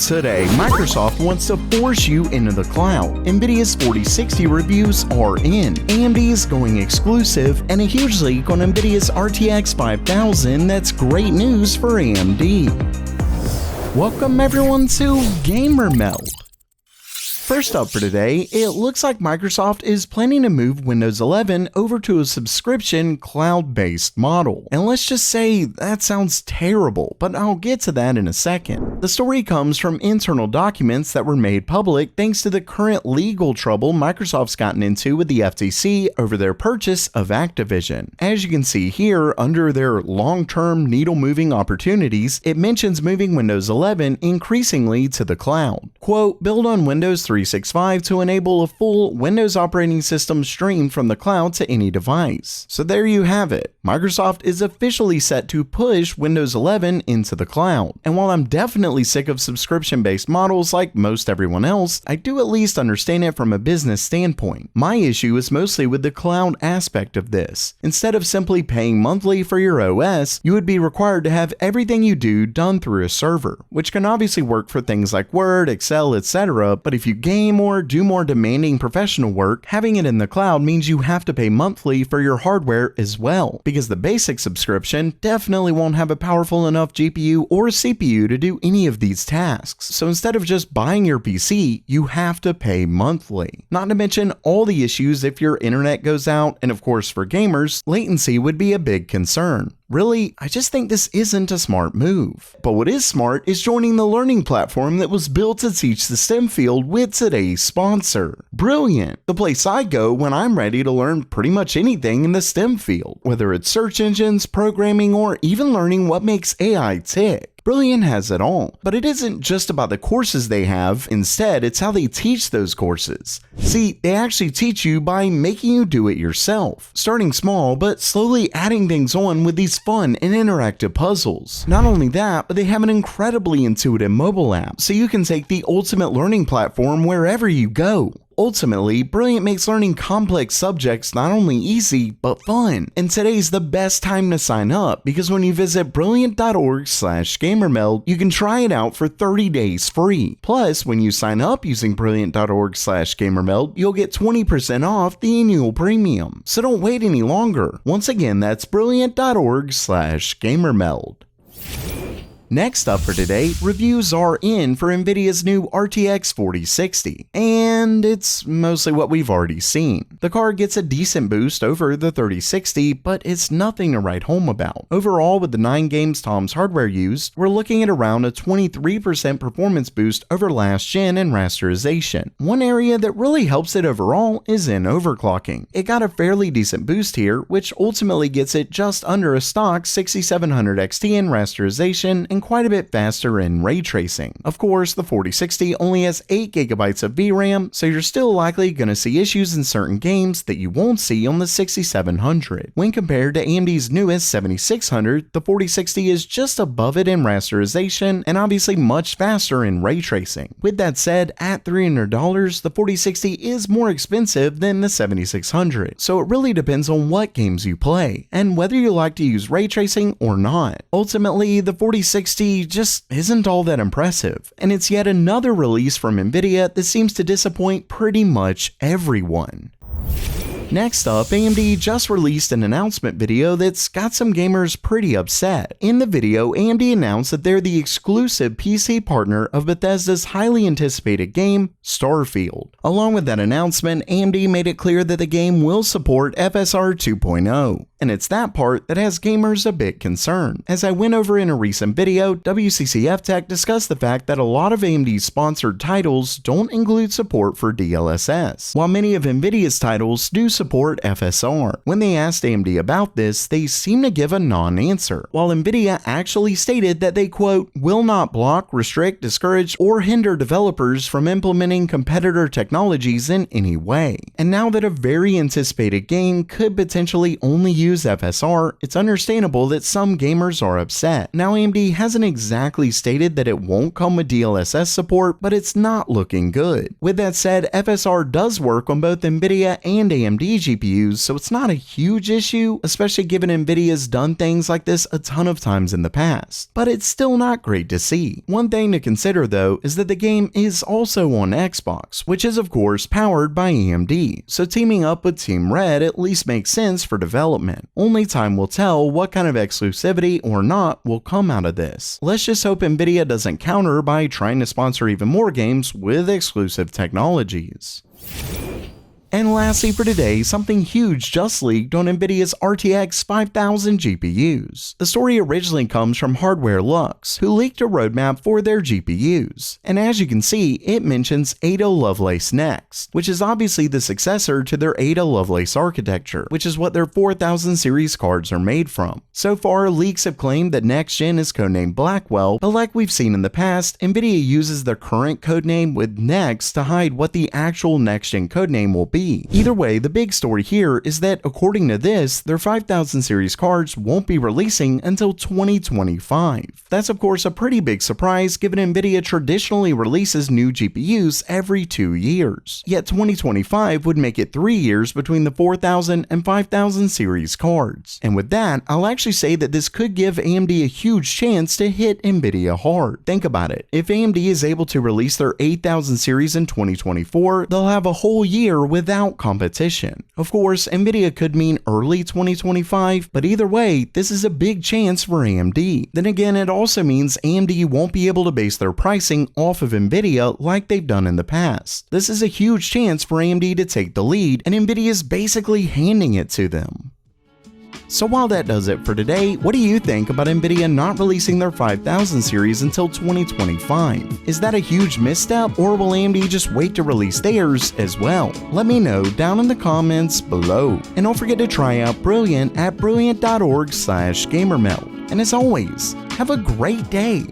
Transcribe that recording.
Today, Microsoft wants to force you into the cloud. Nvidia's 4060 reviews are in. AMD is going exclusive, and a huge leak on Nvidia's RTX 5000 that's great news for AMD. Welcome everyone to Gamer Meld. First up for today, it looks like Microsoft is planning to move Windows 11 over to a subscription cloud-based model. And let's just say that sounds terrible, but I'll get to that in a second. The story comes from internal documents that were made public thanks to the current legal trouble Microsoft's gotten into with the FTC over their purchase of Activision. As you can see here, under their long-term needle-moving opportunities, it mentions moving Windows 11 increasingly to the cloud. Quote, build on Windows 365 to enable a full Windows operating system streamed from the cloud to any device. So there you have it. Microsoft is officially set to push Windows 11 into the cloud. And while I'm definitely sick of subscription-based models like most everyone else, I do at least understand it from a business standpoint. My issue is mostly with the cloud aspect of this. Instead of simply paying monthly for your OS, you would be required to have everything you do done through a server, which can obviously work for things like Word, Excel, etc. But if you game or do more demanding professional work, having it in the cloud means you have to pay monthly for your hardware as well, because the basic subscription definitely won't have a powerful enough GPU or CPU to do any of these tasks. So instead of just buying your PC, you have to pay monthly. Not to mention all the issues if your internet goes out, and of course for gamers, latency would be a big concern. Really, I just think this isn't a smart move. But what is smart is joining the learning platform that was built to teach the STEM field with today's sponsor. Brilliant, the place I go when I'm ready to learn pretty much anything in the STEM field, whether it's search engines, programming, or even learning what makes AI tick. Brilliant has it all, but it isn't just about the courses they have, instead it's how they teach those courses. See, they actually teach you by making you do it yourself, starting small but slowly adding things on with these fun and interactive puzzles. Not only that, but they have an incredibly intuitive mobile app, so you can take the ultimate learning platform wherever you go. Ultimately, Brilliant makes learning complex subjects not only easy, but fun. And today's the best time to sign up, because when you visit brilliant.org/gamermeld, you can try it out for 30 days free. Plus, when you sign up using brilliant.org/gamermeld, you'll get 20% off the annual premium. So don't wait any longer. Once again, that's brilliant.org/gamermeld. Next up for today, reviews are in for Nvidia's new RTX 4060, and it's mostly what we've already seen. The card gets a decent boost over the 3060, but it's nothing to write home about. Overall, with the 9 games Tom's hardware used, we're looking at around a 23% performance boost over last gen in rasterization. One area that really helps it overall is in overclocking. It got a fairly decent boost here, which ultimately gets it just under a stock 6700 XT in rasterization and quite a bit faster in ray tracing. Of course, the 4060 only has 8GB of VRAM, so you're still likely going to see issues in certain games that you won't see on the 6700. When compared to AMD's newest 7600, the 4060 is just above it in rasterization and obviously much faster in ray tracing. With that said, at $300, the 4060 is more expensive than the 7600, so it really depends on what games you play and whether you like to use ray tracing or not. Ultimately, the 4060 just isn't all that impressive, and it's yet another release from Nvidia that seems to disappoint pretty much everyone. Next up, AMD just released an announcement video that's got some gamers pretty upset. In the video, AMD announced that they're the exclusive PC partner of Bethesda's highly anticipated game, Starfield. Along with that announcement, AMD made it clear that the game will support FSR 2.0. And it's that part that has gamers a bit concerned. As I went over in a recent video, WCCF Tech discussed the fact that a lot of AMD's sponsored titles don't include support for DLSS, while many of Nvidia's titles do support FSR. When they asked AMD about this, they seemed to give a non-answer, while Nvidia actually stated that they, quote, will not block, restrict, discourage, or hinder developers from implementing competitor technologies in any way. And now that a very anticipated game could potentially only use use FSR, it's understandable that some gamers are upset. Now AMD hasn't exactly stated that it won't come with DLSS support, but it's not looking good. With that said, FSR does work on both Nvidia and AMD GPUs, so it's not a huge issue, especially given Nvidia's done things like this a ton of times in the past. But it's still not great to see. One thing to consider though is that the game is also on Xbox, which is of course powered by AMD, so teaming up with Team Red at least makes sense for development. Only time will tell what kind of exclusivity or not will come out of this. Let's just hope Nvidia doesn't counter by trying to sponsor even more games with exclusive technologies. And lastly for today, something huge just leaked on Nvidia's RTX 5000 GPUs. The story originally comes from Hardware Lux, who leaked a roadmap for their GPUs. And as you can see, it mentions Ada Lovelace Next, which is obviously the successor to their Ada Lovelace architecture, which is what their 4000 series cards are made from. So far, leaks have claimed that next gen is codenamed Blackwell, but like we've seen in the past, Nvidia uses their current codename with Next to hide what the actual next gen codename will be. Either way, the big story here is that according to this, their 5000 series cards won't be releasing until 2025. That's of course a pretty big surprise given Nvidia traditionally releases new GPUs every 2 years. Yet 2025 would make it 3 years between the 4000 and 5000 series cards. And with that, I'll actually say that this could give AMD a huge chance to hit Nvidia hard. Think about it. If AMD is able to release their 8000 series in 2024, they'll have a whole year without competition. Of course, Nvidia could mean early 2025, but either way, this is a big chance for AMD. Then again, it also means AMD won't be able to base their pricing off of Nvidia like they've done in the past. This is a huge chance for AMD to take the lead, and Nvidia is basically handing it to them. So while that does it for today, what do you think about Nvidia not releasing their 5000 series until 2025? Is that a huge misstep, or will AMD just wait to release theirs as well? Let me know down in the comments below. And don't forget to try out Brilliant at brilliant.org/gamermeld. And as always, have a great day.